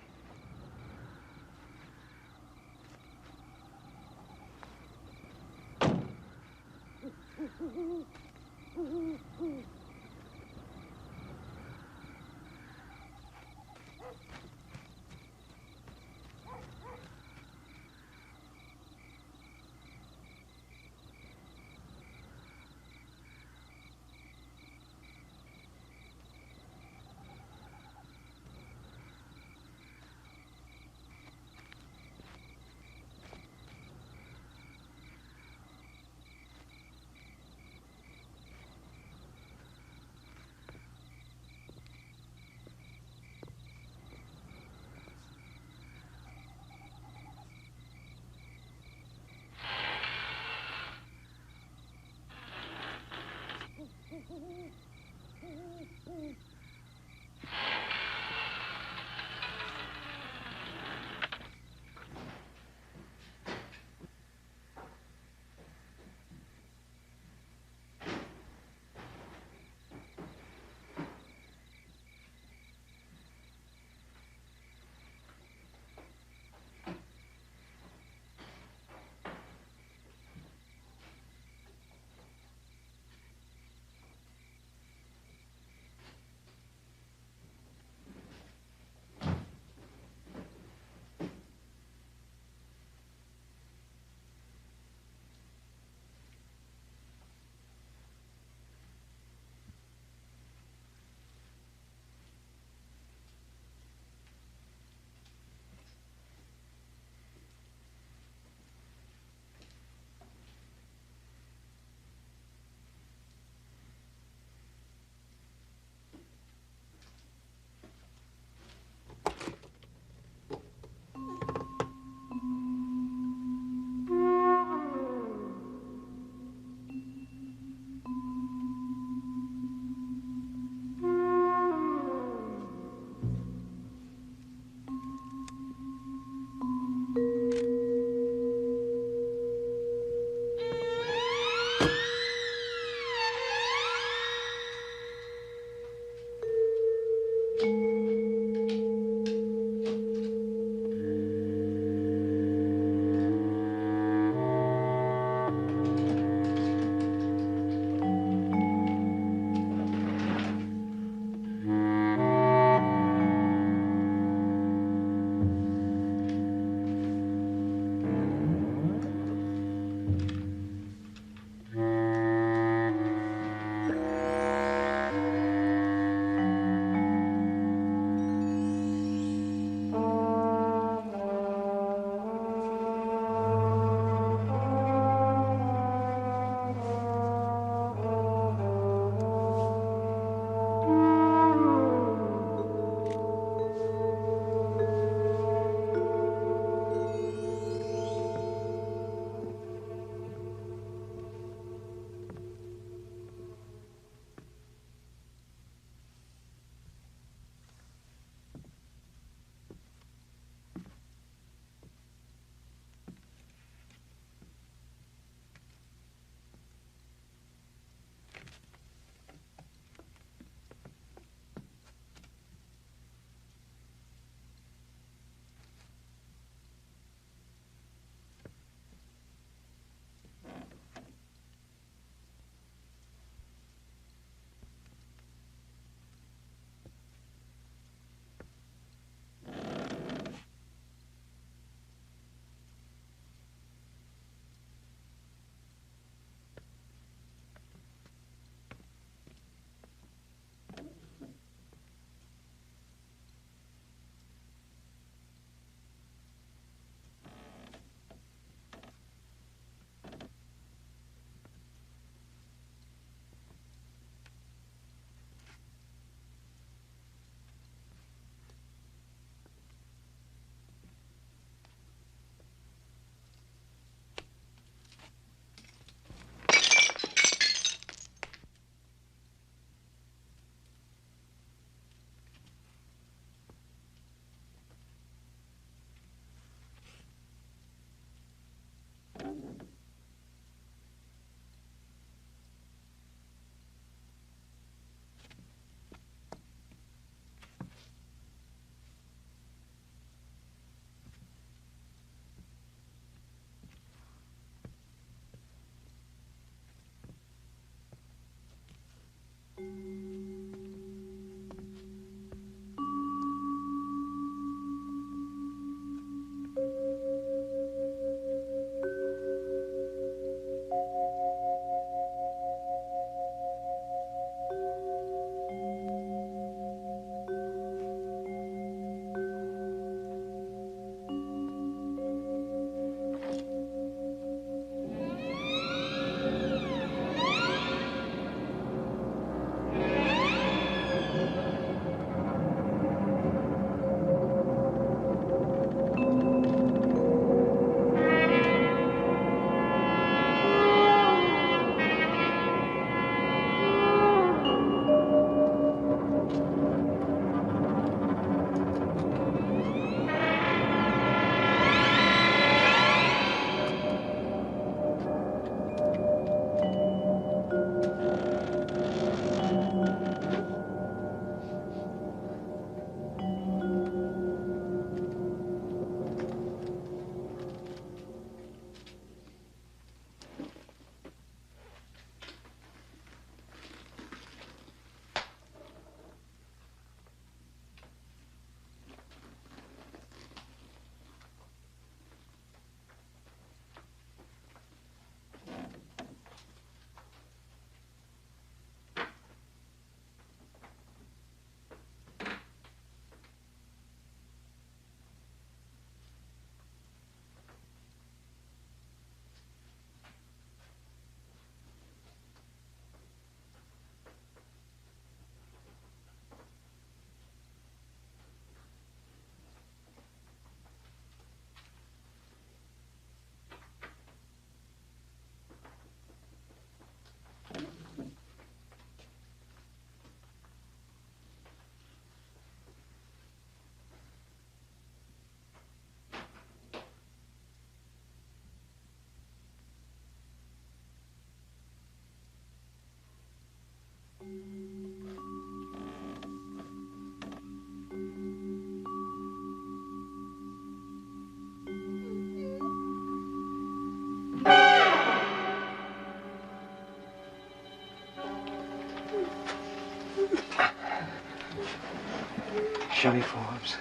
Show me Forbes.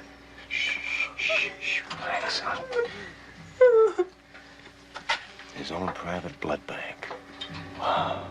Shh, shh, shh. Relax, son. His own private blood bank. Wow.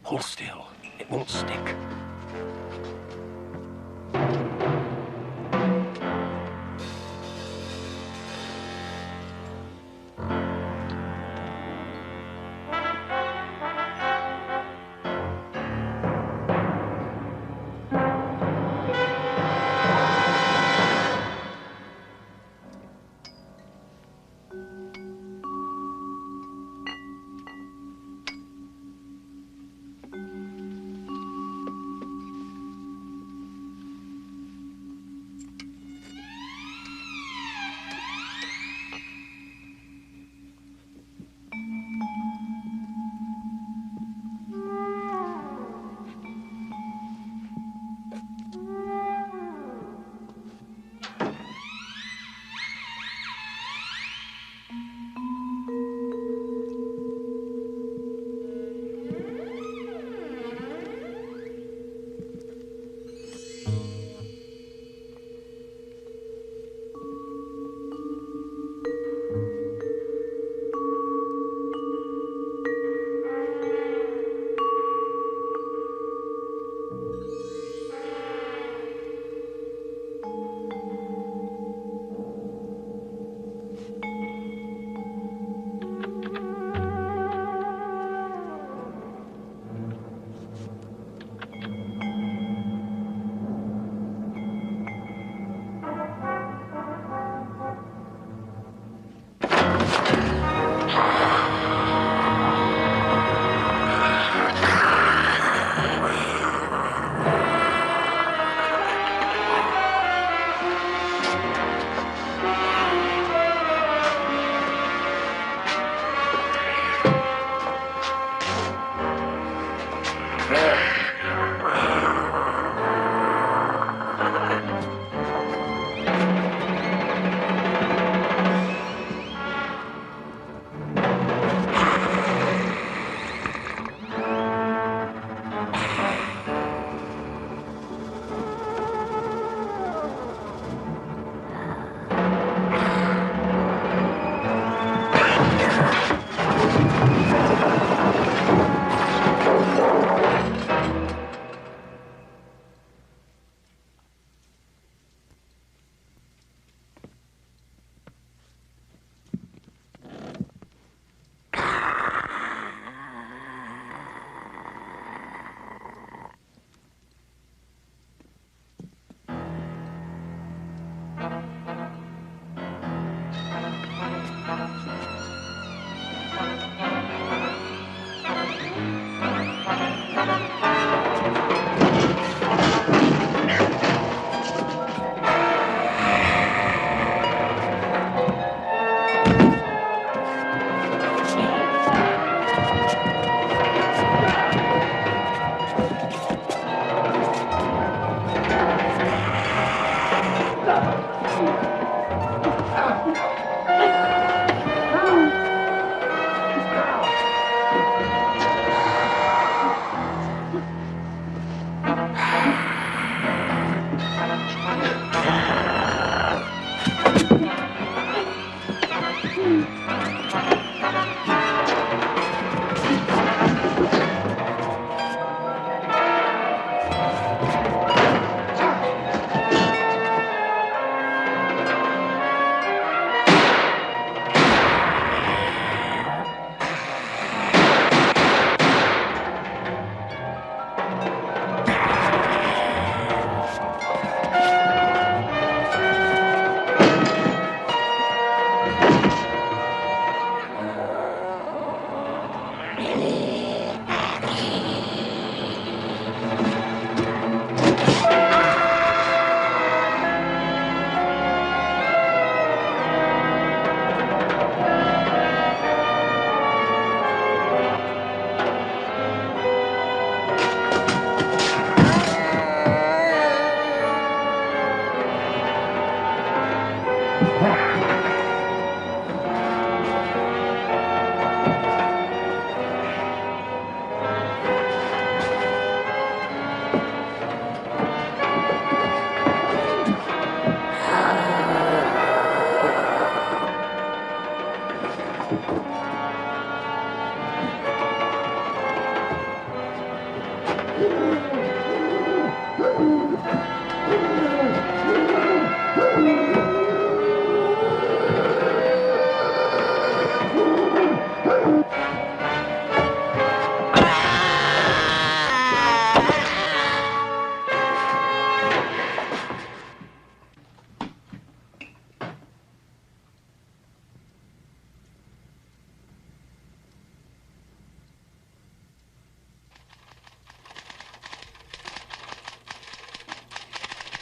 Hold still. It won't stick.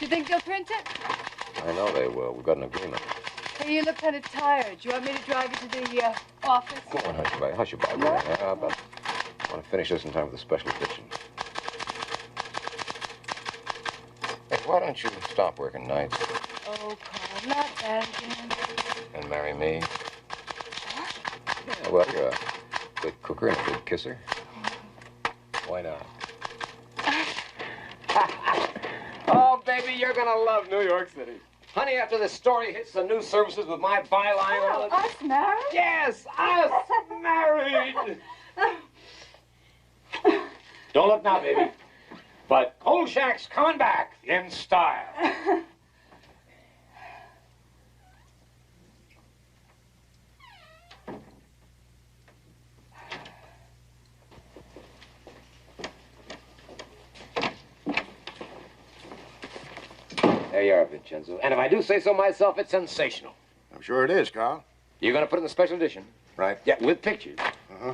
You think they'll print it? I know they will. We've got an agreement. Hey, you look kind of tired. You want me to drive you to the office? Go on, hush your bag. Yeah, but I want to finish this in time for the special edition. Hey, why don't you stop working nights Oh, Carl, not that again. and marry me? Yeah, well, you're a good cooker and a good kisser. Why not? Oh, baby, you're gonna love New York City. Honey, after this story hits the news services with my byline on it... Us married? Yes, us married! Don't look now, baby. But Kolchak's coming back in style. There you are, Vincenzo. And if I do say so myself, it's sensational. I'm sure it is, Carl. You're going to put it in the special edition? Right. Yeah, with pictures.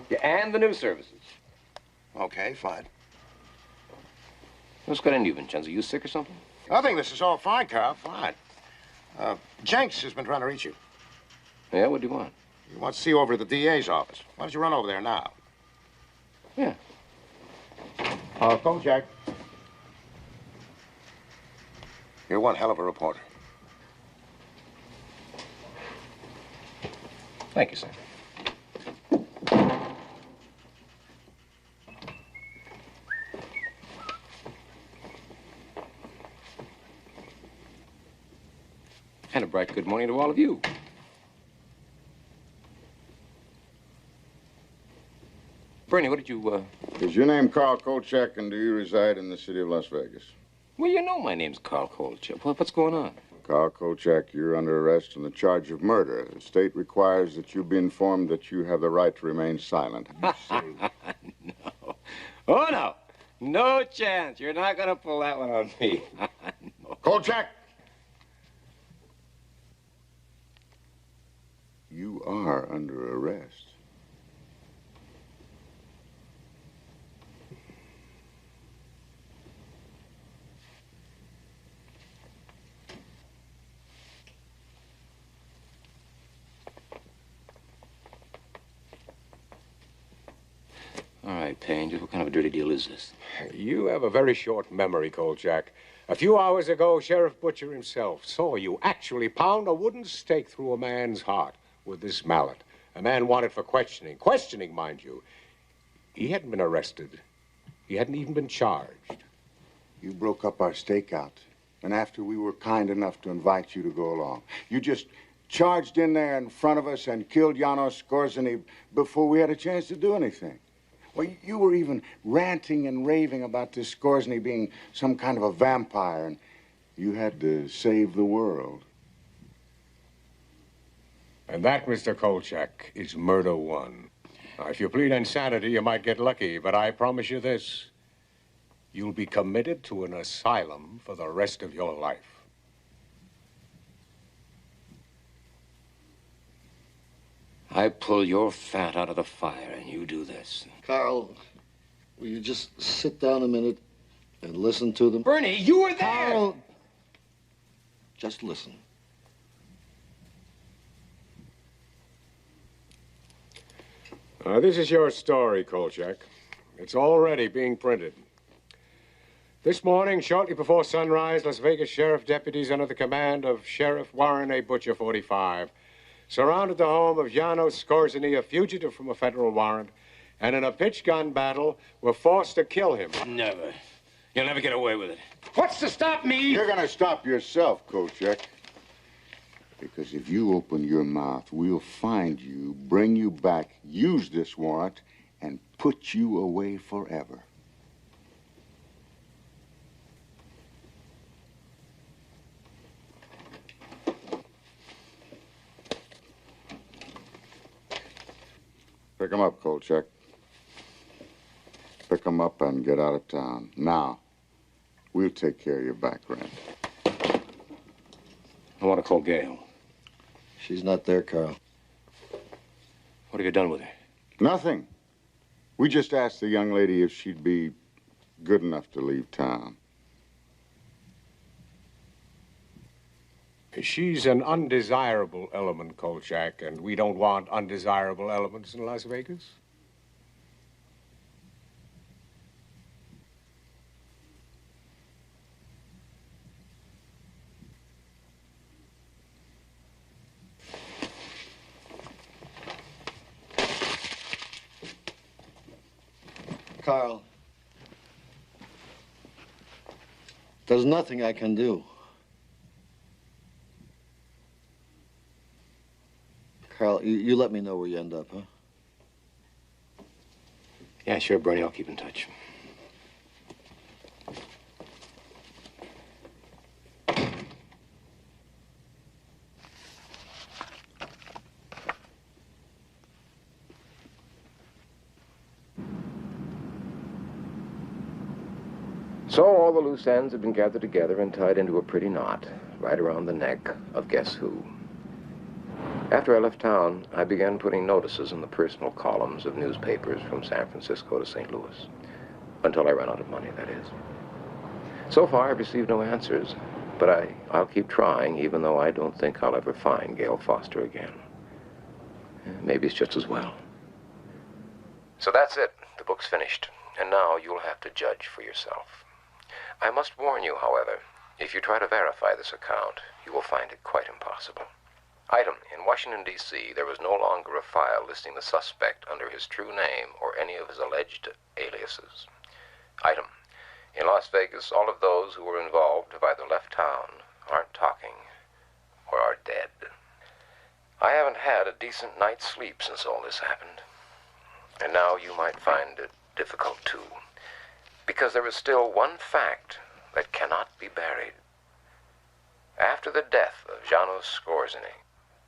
Yeah, and the news services. Okay, fine. What's got into you, Vincenzo? You sick or something? Nothing. This is all fine, Carl. Fine. Jenks has been trying to reach you. Yeah, what do you want? He wants to see you over at the DA's office. Why don't you run over there now? Yeah. Kolchak. You're one hell of a reporter. Thank you, sir. And a bright good morning to all of you. Bernie, what did you, Is your name Carl Kolchak, and do you reside in the city of Las Vegas? Well, you know my name's Carl Kolchak. What's going on? Carl Kolchak, you're under arrest on the charge of murder. The state requires that you be informed that you have the right to remain silent. No. Oh, no. No chance. You're not going to pull that one on me. No. Kolchak! You are under arrest. All right, Payne, just what kind of a dirty deal is this? You have a very short memory, Kolchak. A few hours ago, Sheriff Butcher himself saw you actually pound a wooden stake through a man's heart with this mallet. A man wanted for questioning. Questioning, mind you. He hadn't been arrested. He hadn't even been charged. You broke up our stakeout, and after we were kind enough to invite you to go along, you just charged in there in front of us and killed Janos Skorzeny before we had a chance to do anything. Well, you were even ranting and raving about this Skorzeny being some kind of a vampire, and you had to save the world. And that, Mr. Kolchak, is murder one. Now, if you plead insanity, you might get lucky, but I promise you this. You'll be committed to an asylum for the rest of your life. I pull your fat out of the fire, and you do this. Carl, will you just sit down a minute and listen to them? Bernie, you were there! Carl, just listen. This is your story, Kolchak. It's already being printed. This morning, shortly before sunrise, Las Vegas sheriff deputies under the command of Sheriff Warren A. Butcher, 45, surrounded the home of Janos Skorzeny, a fugitive from a federal warrant, and in a pitch gun battle were forced to kill him. Never. You'll never get away with it. What's to stop me? You're gonna stop yourself, Kolchak. Because if you open your mouth, we'll find you, bring you back, use this warrant, and put you away forever. Pick him up, Kolchak. Pick him up and get out of town. Now, we'll take care of your back rent. I want to call Gail. She's not there, Carl. What have you done with her? Nothing. We just asked the young lady if she'd be good enough to leave town. She's an undesirable element, Kolchak, and we don't want undesirable elements in Las Vegas. Carl, there's nothing I can do. Carl, you let me know where you end up, huh? Yeah, sure, Bernie. I'll keep in touch. So all the loose ends have been gathered together and tied into a pretty knot right around the neck of guess who. After I left town, I began putting notices in the personal columns of newspapers from San Francisco to St. Louis. Until I ran out of money, that is. So far, I've received no answers, but I'll keep trying, even though I don't think I'll ever find Gail Foster again. Maybe it's just as well. So that's it. The book's finished, and now you'll have to judge for yourself. I must warn you, however, if you try to verify this account, you will find it quite impossible. Item, in Washington, D.C., there was no longer a file listing the suspect under his true name or any of his alleged aliases. Item, in Las Vegas, all of those who were involved have either left town, aren't talking, or are dead. I haven't had a decent night's sleep since all this happened. And now you might find it difficult, too, because there is still one fact that cannot be buried. After the death of Janos Skorzeny,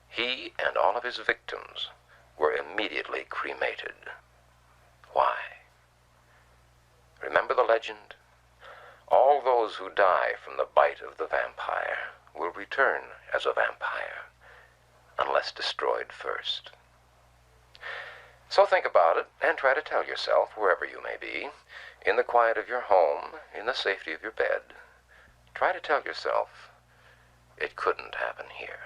he and all of his victims were immediately cremated. Why? Remember the legend? All those who die from the bite of the vampire will return as a vampire, unless destroyed first. So think about it and try to tell yourself, wherever you may be, in the quiet of your home, in the safety of your bed, try to tell yourself, it couldn't happen here.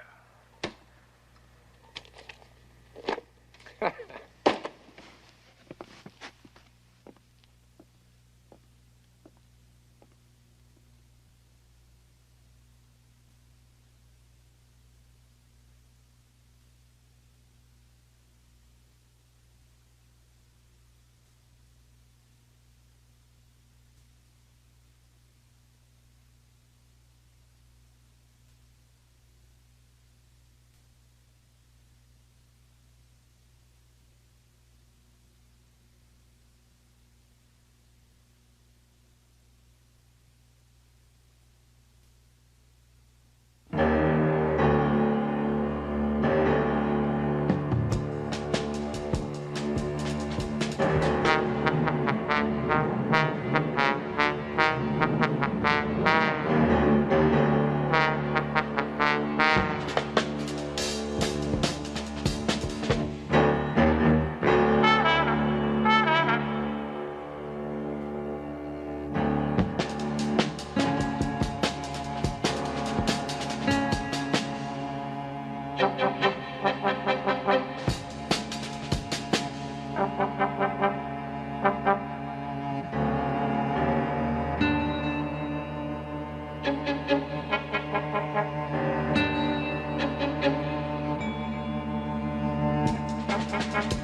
Thank you.